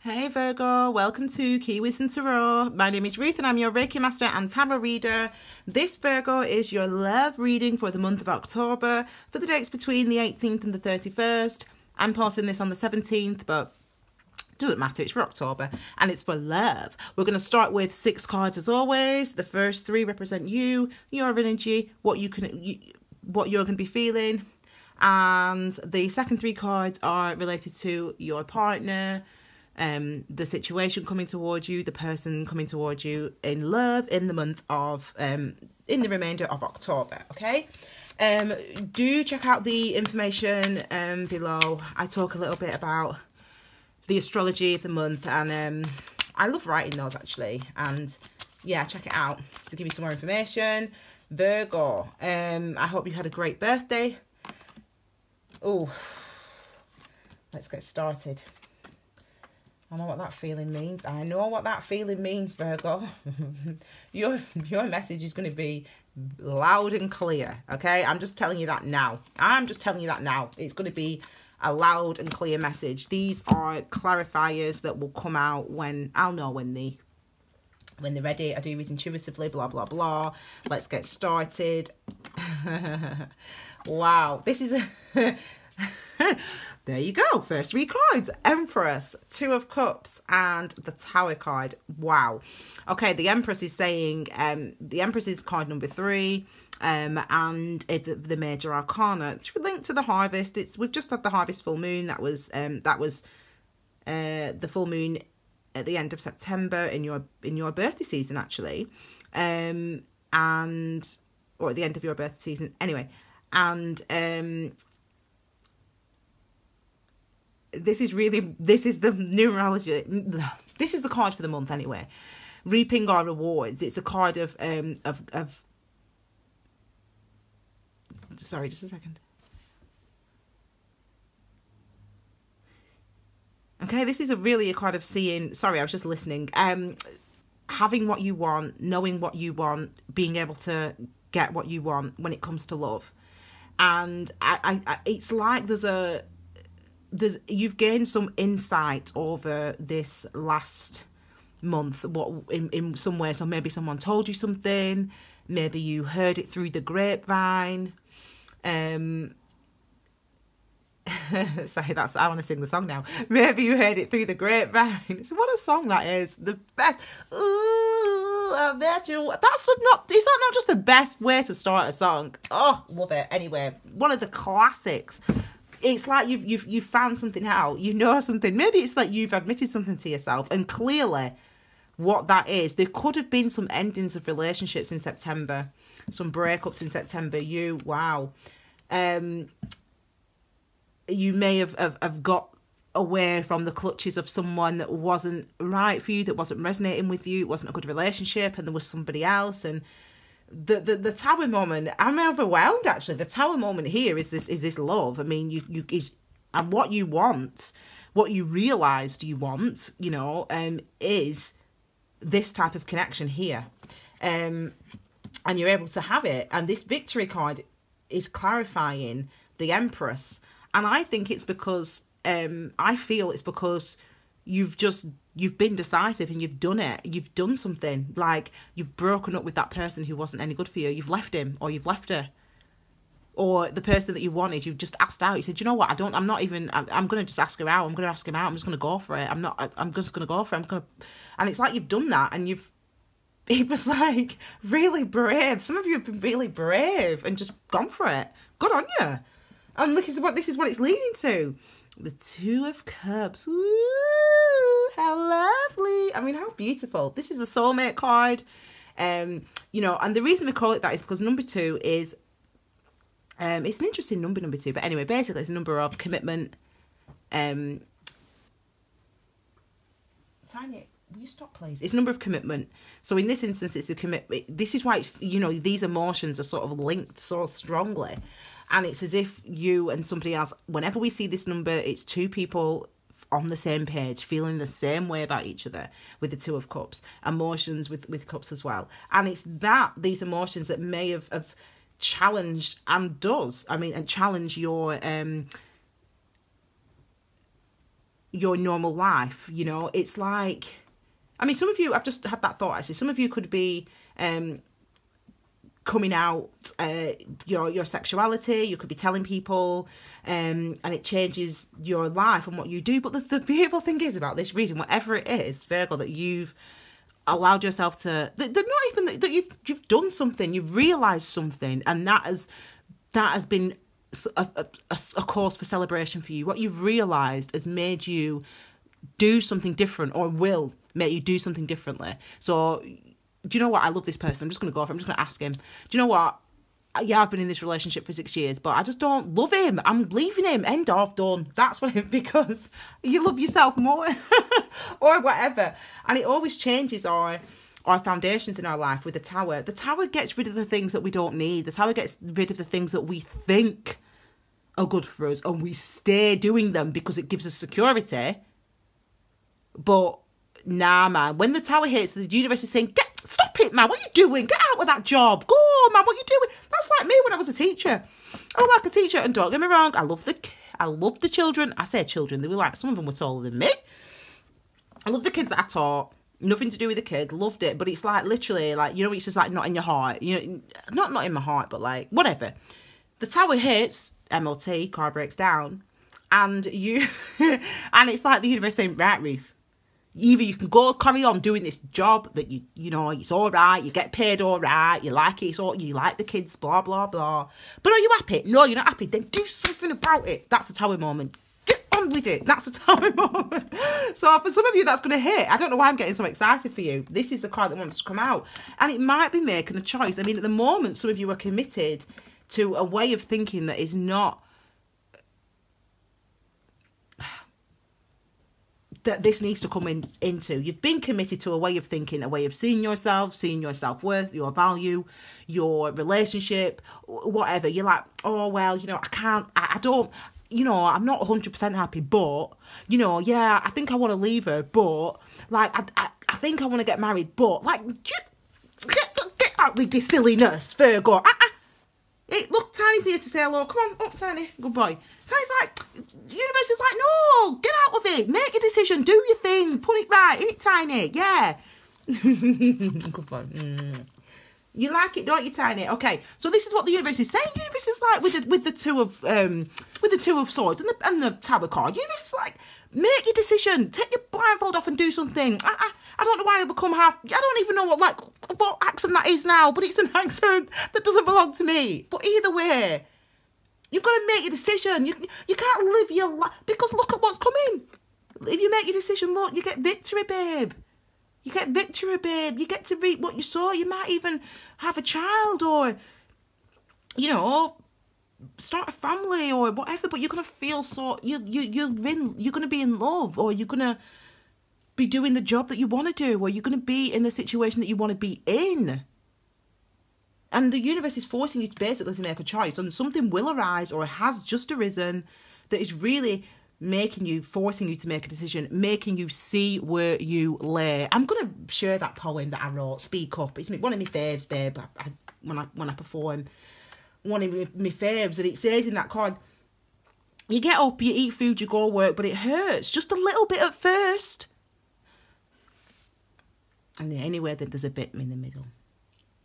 Hey Virgo, welcome to Key Wisdom Tarot. My name is Ruth and I'm your Reiki Master and Tarot Reader. This Virgo is your love reading for the month of October for the dates between the 18th and the 31st. I'm posting this on the 17th, but it doesn't matter, it's for October and it's for love. We're going to start with 6 cards as always. The first 3 represent you, your energy, what you're going to be feeling. And the second 3 cards are related to your partner, the situation coming towards you, the person coming towards you in love in the month of in the remainder of October. Okay, do check out the information below. I talk a little bit about the astrology of the month, and I love writing those actually, and yeah, check it out to give you some more information. Virgo, I hope you had a great birthday. Oh, let's get started. I know what that feeling means. I know what that feeling means, Virgo. Your message is going to be loud and clear, okay? I'm just telling you that now. It's going to be a loud and clear message. These are clarifiers that will come out when I'll know when they're ready. I do read intuitively, blah, blah, blah. Let's get started. Wow, this is a... There you go. First 3 cards. Empress, 2 of Cups, and the Tower card. Wow. Okay, the Empress is saying, the Empress is card number 3, and the Major Arcana, which we link to the Harvest. We've just had the Harvest Full Moon. That was the full moon at the end of September in your birthday season, actually, or at the end of your birthday season. Anyway, and this is the numerology. This is the card for the month anyway. Reaping our rewards. It's a card of sorry, just a second. Okay, this is really a card of seeing. Sorry, I was just listening. Having what you want, knowing what you want, being able to get what you want when it comes to love, and I it's like you've gained some insight over this last month, what in some way. So maybe someone told you something, maybe you heard it through the grapevine. Sorry, I want to sing the song now. Maybe you heard it through the grapevine. So what a song that is. The best. Ooh, I bet you. Is that not just the best way to start a song? Oh, love it. Anyway, one of the classics. It's like you've found something out, you know something. Maybe it's like you've admitted something to yourself, and clearly what that is, there could have been some endings of relationships in September, some breakups in September. Wow. You may have got away from the clutches of someone that wasn't right for you, that wasn't resonating with you, it wasn't a good relationship, and there was somebody else. And the Tower moment, I'm overwhelmed actually. The Tower moment here is this love. I mean, and what you want, what you realised you want, is this type of connection here, and you're able to have it. And this Victory card is clarifying the Empress, and I think it's because I feel it's because you've been decisive and you've done it. You've done something, like you've broken up with that person who wasn't any good for you. You've left him, or you've left her, or the person that you wanted, you've just asked out. You said, you know what, I'm going to just ask her out. I'm going to ask him out. I'm just going to go for it. I'm just going to go for it. And it's like you've done that, and it was like really brave. Some of you have been really brave and just gone for it. Good on you. And this is what it's leading to. The 2 of Cups. Woo! How lovely. I mean, how beautiful. This is a soulmate card. And the reason we call it that is because number 2 is, it's an interesting number 2. But anyway, basically it's a number of commitment. Tanya, will you stop, please? It's a number of commitment. So in this instance, it's a commitment. This is why, these emotions are sort of linked so strongly. And it's as if you and somebody else, whenever we see this number, it's 2 people on the same page, feeling the same way about each other, with the 2 of Cups. Emotions with Cups as well. And it's these emotions that may have challenged, and does, and challenge your your normal life. You know, it's like, I mean, some of you, I've just had that thought actually, some of you could be coming out your sexuality. You could be telling people, and it changes your life and what you do. But the beautiful thing is about this reason, whatever it is, Virgo, that you've allowed yourself to, that not even that you've done something, you've realised something, and that has been a cause for celebration for you. What you've realised has made you do something different, or will make you do something differently. So, do you know what? I love this person. I'm just going to go for him. I'm just going to ask him. Do you know what? Yeah, I've been in this relationship for 6 years, but I just don't love him. I'm leaving him. End of, done. That's what it, because you love yourself more or whatever. And it always changes our foundations in our life with the Tower. The Tower gets rid of the things that we don't need. The Tower gets rid of the things that we think are good for us, and we stay doing them because it gives us security. But nah, man, when the Tower hits, the universe is saying, stop it, man, what are you doing? Get out of that job. Go, man, what are you doing? That's like me when I was a teacher. I was like a teacher, and don't get me wrong, I love the children. I say children, they were like, some of them were taller than me. I love the kids that I taught. Nothing to do with the kid, loved it. But it's like, literally, like, you know, it's just like not in your heart. You know, not in my heart, but like, whatever. The Tower hits, MOT, car breaks down, and you, and it's like the universe saying, right, Ruth, either you can go carry on doing this job that you know, it's all right, you get paid all right, you like it, you like the kids, blah, blah, blah. But are you happy? No, you're not happy. Then do something about it. That's a Tower moment. Get on with it. That's a Tower moment. So for some of you, that's going to hit. I don't know why I'm getting so excited for you. This is the card that wants to come out. And it might be making a choice. I mean, at the moment, some of you are committed to a way of thinking that is not, that this needs to come into. You've been committed to a way of thinking, a way of seeing yourself, seeing your self-worth, your value, your relationship, whatever. You're like, oh, well, you know, I don't, you know, I'm not 100% happy, but, you know, yeah, I think I want to leave her, but, like, I think I want to get married, but, like, get out with this silliness, Virgo. Hey, look, Tiny's here to say hello. Come on, up, Tiny. Good boy. Tiny's like, the universe is like, no, get out of it. Make a decision. Do your thing. Put it right. Ain't it, Tiny? Yeah. Good boy. You like it, don't you, Tiny? Okay. So this is what the universe is saying. The universe is like, with the two of swords and the Tower card. The universe is like, make your decision. Take your blindfold off and do something. I don't know why I become half. I don't even know what accent that is now, but it's an accent that doesn't belong to me. But either way, you've got to make your decision. You can't live your life, because look at what's coming. If you make your decision, look, you get victory, babe. You get victory, babe. You get to reap what you sow. You might even have a child, or, you know, start a family or whatever. But you're gonna feel so you're gonna be in love, or you're gonna be doing the job that you want to do, or you're going to be in the situation that you want to be in. And the universe is forcing you to basically make a choice, and something will arise, or has just arisen, that is really forcing you to make a decision, making you see where you lay. I'm going to share that poem that I wrote, Speak Up. It's one of my faves, babe, when I perform. One of my faves, and it says in that card, you get up, you eat food, you go work, but it hurts just a little bit at first. And anywhere that there's a bit in the middle.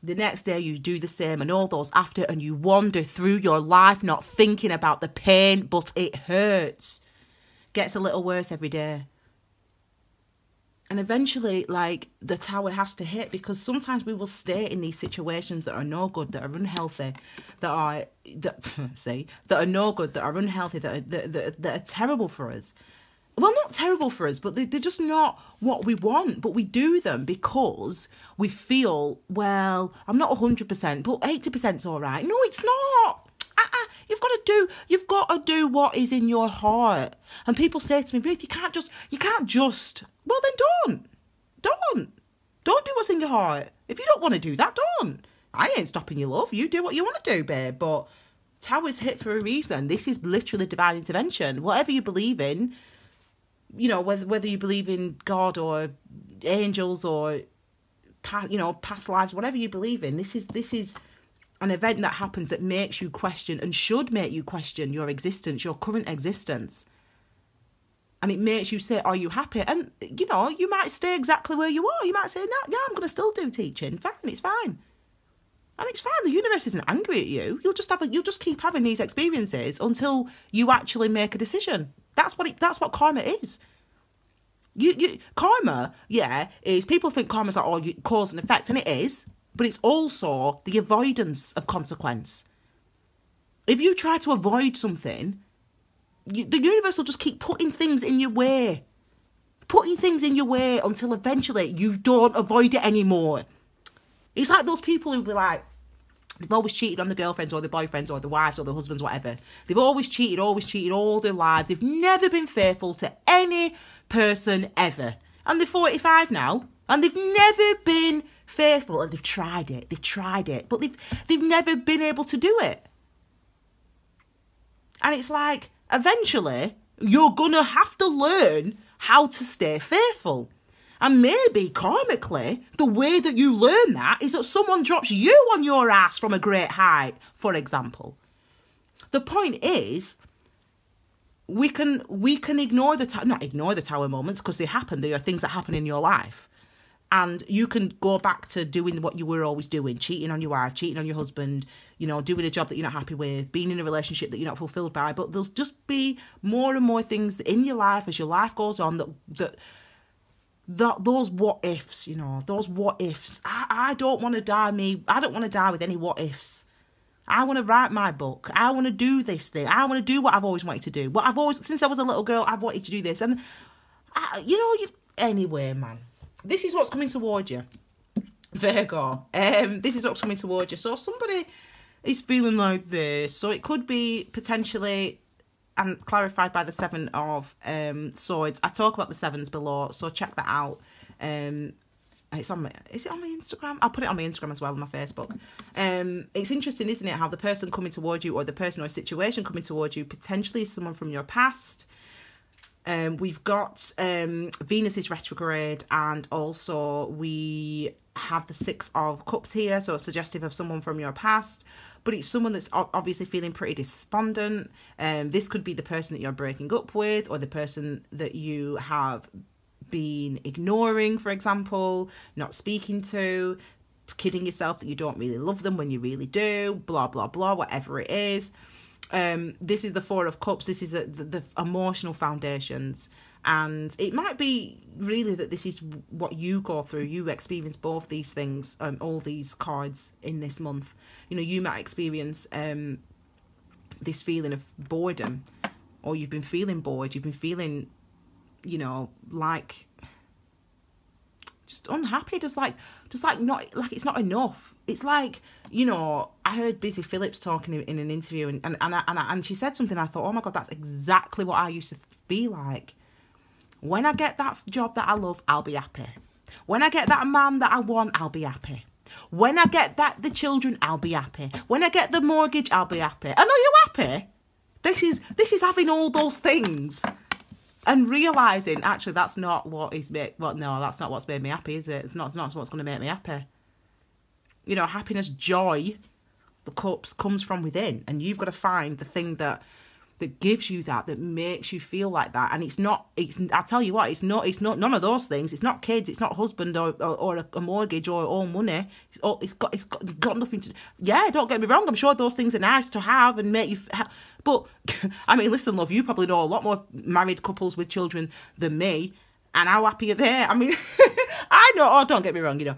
The next day you do the same, and all those after, and you wander through your life not thinking about the pain, but it hurts. Gets a little worse every day. And eventually, like, the Tower has to hit, because sometimes we will stay in these situations that are no good, that are unhealthy, that are no good, that are unhealthy, that are terrible for us. Well, not terrible for us, but they're just not what we want. But we do them because we feel, well, I'm not 100%, but 80%'s all right. No, it's not. You've got to do what is in your heart. And people say to me, Ruth, you can't just. Well, then don't do what's in your heart. If you don't want to do that, don't. I ain't stopping your love. You do what you want to do, babe. But Tower's hit for a reason. This is literally divine intervention. Whatever you believe in. You know, whether you believe in God or angels or past lives, whatever you believe in, this is an event that happens that makes you question, and should make you question, your existence, your current existence. And it makes you say, are you happy? And, you know, you might stay exactly where you are. You might say, no, yeah, I'm going to still do teaching. Fine, it's fine. And it's fine. The universe isn't angry at you. You'll just keep having these experiences until you actually make a decision. That's what karma is. Karma, yeah, is people think karma's like, oh, cause and effect, and it is, but it's also the avoidance of consequence. If you try to avoid something, the universe will just keep putting things in your way. Putting things in your way until eventually you don't avoid it anymore. It's like those people who be like, they've always cheated on the girlfriends or the boyfriends or the wives or the husbands, whatever. They've always cheated all their lives. They've never been faithful to any person ever. And they're 45 now, and they've never been faithful. And they've tried it, but they've never been able to do it. And it's like, eventually, you're gonna have to learn how to stay faithful. And maybe, karmically, the way that you learn that is that someone drops you on your ass from a great height, for example. The point is, we can ignore not ignore the tower moments, because they happen. They are things that happen in your life. And you can go back to doing what you were always doing, cheating on your wife, cheating on your husband, you know, doing a job that you're not happy with, being in a relationship that you're not fulfilled by. But there'll just be more and more things in your life as your life goes on that those what ifs, you know, those what ifs. I don't want to die I don't want to die with any what ifs. I want to write my book. I want to do this thing. I want to do what I've always wanted to do. Since I was a little girl, I've wanted to do this. And, anyway, man, this is what's coming toward you, Virgo. This is what's coming toward you. So somebody is feeling like this. So it could be potentially, and clarified by the Seven of Swords. I talk about the sevens below, so check that out. Is it on my Instagram? I'll put it on my Instagram as well, on my Facebook. It's interesting, isn't it, how the person coming toward you, or the person or situation coming toward you, potentially is someone from your past. We've got Venus is retrograde, and also we have the Six of Cups here, so suggestive of someone from your past. But it's someone that's obviously feeling pretty despondent. This could be the person that you're breaking up with, or the person that you have been ignoring, for example, not speaking to, kidding yourself that you don't really love them when you really do, blah, blah, blah, whatever it is. This is the Four of Cups. This is the emotional foundations. And it might be really that this is what you go through. You experience both these things, all these cards in this month. You know, you might experience this feeling of boredom, or you've been feeling bored. You've been feeling, you know, like just unhappy, just like not, like it's not enough. It's like, you know, I heard Busy Phillips talking in an interview, and she said something. I thought, oh my God, that's exactly what I used to be like. When I get that job that I love, I'll be happy. When I get that man that I want, I'll be happy. When I get the children, I'll be happy. When I get the mortgage, I'll be happy. And are you happy? This is having all those things and realising, actually, that's not that's not what's made me happy, is it? It's not what's going to make me happy. You know, happiness, joy, the cups comes from within, and you've got to find the thing that gives you that makes you feel like that. And I tell you what, it's not none of those things. It's not kids, it's not husband or a mortgage or all money. It's got nothing to, yeah, don't get me wrong, I'm sure those things are nice to have and make you but I mean, listen, love, you probably know a lot more married couples with children than me, and how happy are they? I mean, I know, don't get me wrong, you know,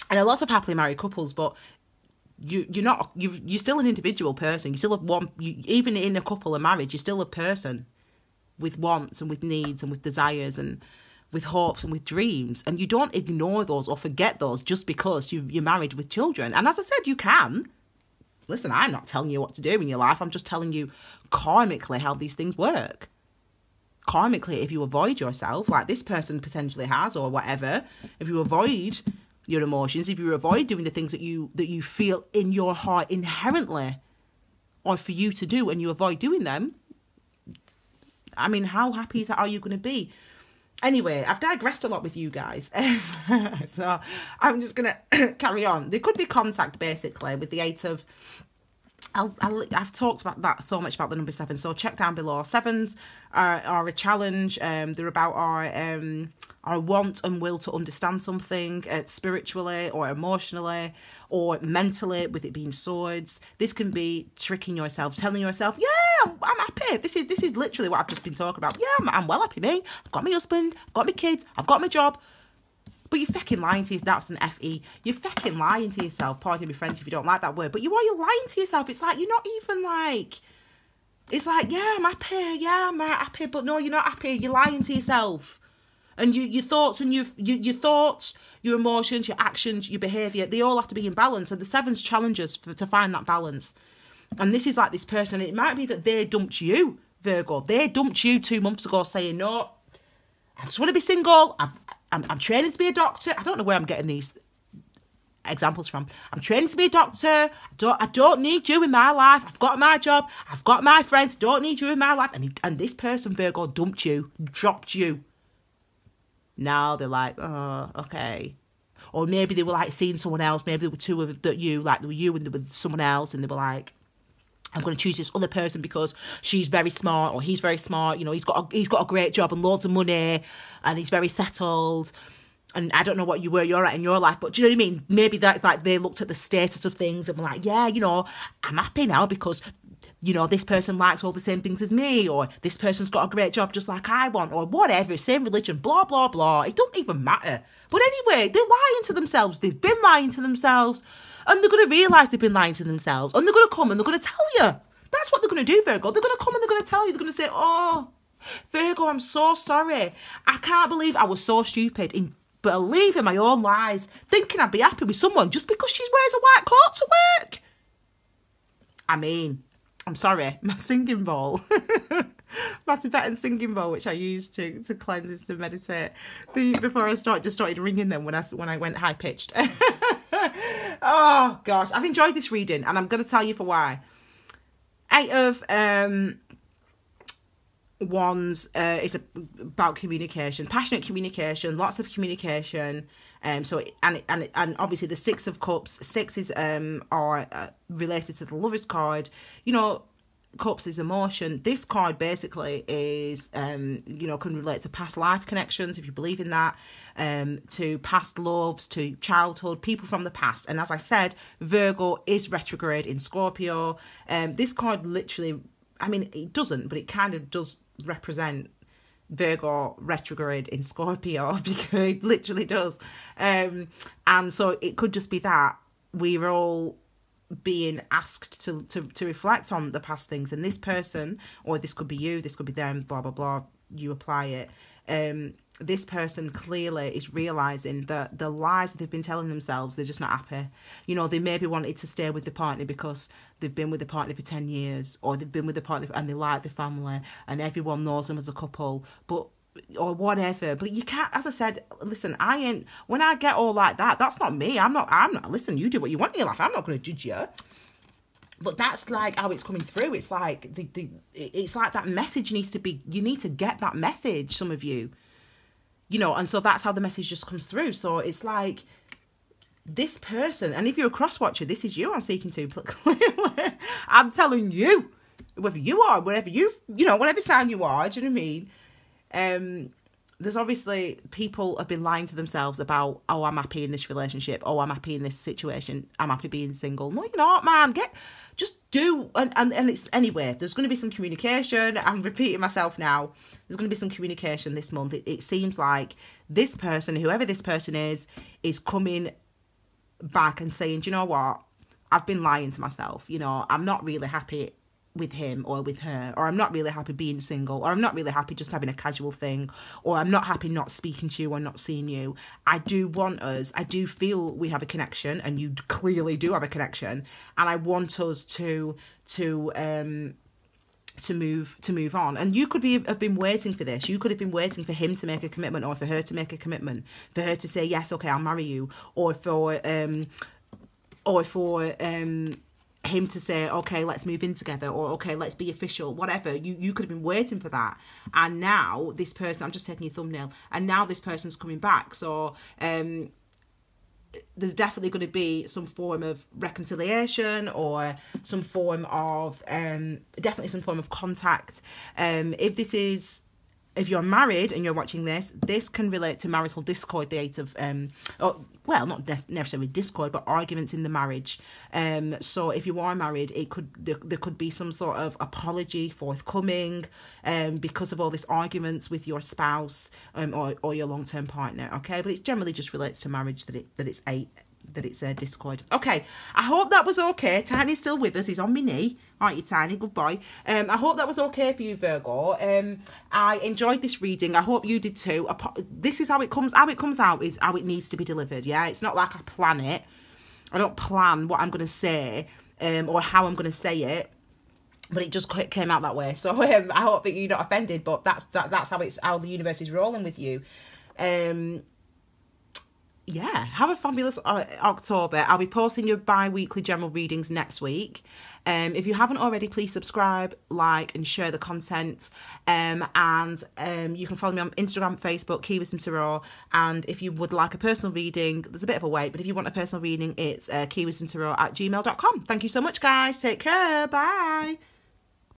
and there are lots of happily married couples, but you're still an individual person. You still have one. Even in a couple or marriage, you're still a person with wants and with needs and with desires and with hopes and with dreams. And you don't ignore those or forget those just because you're married with children. And as I said, you can. Listen, I'm not telling you what to do in your life. I'm just telling you karmically how these things work. Karmically, if you avoid yourself, like this person potentially has, or whatever, if you avoid your emotions, if you avoid doing the things that you feel in your heart inherently or for you to do, and you avoid doing them, I mean, how happy are you going to be? Anyway, I've digressed a lot with you guys. So I'm just going to carry on. There could be contact, basically, with the Eight of I've talked about that so much about the number 7, so check down below. Sevens are a challenge. They're about our want and will to understand something spiritually or emotionally or mentally, with it being swords. This can be tricking yourself, telling yourself, yeah, I'm happy. This is literally what I've just been talking about. Yeah, I'm well happy, mate. I've got my husband, I've got my kids, I've got my job. But you're fucking lying to yourself. That's an F-E. You're fucking lying to yourself. Pardon me, French, if you don't like that word. But you're lying to yourself. It's like, you're not even like... It's like, yeah, I'm happy. Yeah, I'm happy. But no, you're not happy. You're lying to yourself. And your thoughts and your thoughts, your emotions, your actions, your behaviour, they all have to be in balance. And the 7's challenges to find that balance. And this is like this person. It might be that they dumped you, Virgo. They dumped you 2 months ago saying, no, I just want to be single. I'm training to be a doctor. I don't know where I'm getting these examples from. I'm training to be a doctor. I don't need you in my life. I've got my job. I've got my friends. Don't need you in my life. And this person, Virgo, dumped you, dropped you. Now they're like, oh, okay. Or maybe they were like seeing someone else. Maybe there were two of you, like there were you and there was someone else, and they were like, I'm going to choose this other person because she's very smart or he's very smart. You know, he's got a great job and loads of money and he's very settled. And I don't know what you're at in your life, but do you know what I mean? Maybe that like they looked at the status of things and were like, yeah, you know, I'm happy now because, you know, this person likes all the same things as me, or this person's got a great job just like I want, or whatever, same religion, blah, blah, blah. It don't even matter. But anyway, they're lying to themselves. They've been lying to themselves. And they're going to realise they've been lying to themselves. And they're going to come and they're going to tell you. That's what they're going to do, Virgo. They're going to come and they're going to tell you. They're going to say, oh, Virgo, I'm so sorry. I can't believe I was so stupid in believing my own lies, thinking I'd be happy with someone just because she wears a white coat to work. I mean, I'm sorry, my singing bowl. My Tibetan singing bowl, which I use to cleanse and to meditate. Before I started ringing them when I went high pitched. Oh gosh, I've enjoyed this reading, and I'm going to tell you for why. 8 of Wands is about communication, passionate communication, lots of communication. So obviously the 6 of Cups. 6 are related to the Lover's card. You know, Cups is emotion. This card basically is you know, can relate to past life connections, if you believe in that, to past loves, to childhood, people from the past. And as I said, Virgo is retrograde in Scorpio. This card literally, I mean, it doesn't, but it kind of does represent Virgo retrograde in Scorpio, because it literally does. And so it could just be that we're all being asked to reflect on the past things, and this person, or this could be you, this could be them, blah blah blah, you apply it. This person clearly is realizing that the lies that they've been telling themselves, they're just not happy. You know, they maybe wanted to stay with the partner because they've been with the partner for 10 years, or they've been with the partner and they like the family and everyone knows them as a couple, but or whatever. But you can't, as I said, listen, when I get all like that, that's not me. I'm not, listen, you do what you want in your life. I'm not going to judge you. But that's like how it's coming through. It's like it's like that message needs to be, you need to get that message, some of you. You know, and so that's how the message just comes through. So it's like this person, and if you're a cross watcher, this is you I'm speaking to. I'm telling you, whether you are, whatever whatever sign you are, do you know what I mean? There's obviously people have been lying to themselves about, oh, I'm happy in this relationship. Oh, I'm happy in this situation. I'm happy being single. No, you're not, man. Just do. And it's, anyway, there's going to be some communication. I'm repeating myself now. There's going to be some communication this month. It seems like this person, whoever this person is coming back and saying, do you know what? I've been lying to myself. You know, I'm not really happy with him or with her, or I'm not really happy being single, or I'm not really happy just having a casual thing, or I'm not happy not speaking to you or not seeing you. I do feel we have a connection, and you clearly do have a connection, and I want us to move on. And you could have been waiting for this. You could have been waiting for him to make a commitment, or for her to make a commitment, for her to say yes, okay, I'll marry you, or for him to say, okay, let's move in together, or okay, let's be official, whatever. You could have been waiting for that, and now this person, I'm just taking your thumbnail, and now this person's coming back. So there's definitely going to be some form of reconciliation or some form of definitely some form of contact. If you're married and you're watching this, this can relate to marital discord, the 8 of, not necessarily discord, but arguments in the marriage. So if you are married, there could be some sort of apology forthcoming because of all these arguments with your spouse or your long-term partner, okay? But it generally just relates to marriage that it's a discord. Okay, I hope that was okay. Tiny's still with us. He's on my knee. Aren't you, Tiny? Good boy. I hope that was okay for you, Virgo. I enjoyed this reading. I hope you did too. This is how it comes. How it comes out is how it needs to be delivered. Yeah, it's not like I plan it. I don't plan what I'm going to say or how I'm going to say it. But it just came out that way. So I hope that you're not offended. But that's how the universe is rolling with you. Yeah, have a fabulous October. I'll be posting your bi-weekly general readings next week. If you haven't already, please subscribe, like, and share the content. And you can follow me on Instagram, Facebook, Key Wisdom Tarot. And if you would like a personal reading, there's a bit of a wait, but if you want a personal reading, it's keywisdomtarot@gmail.com. Thank you so much, guys. Take care. Bye.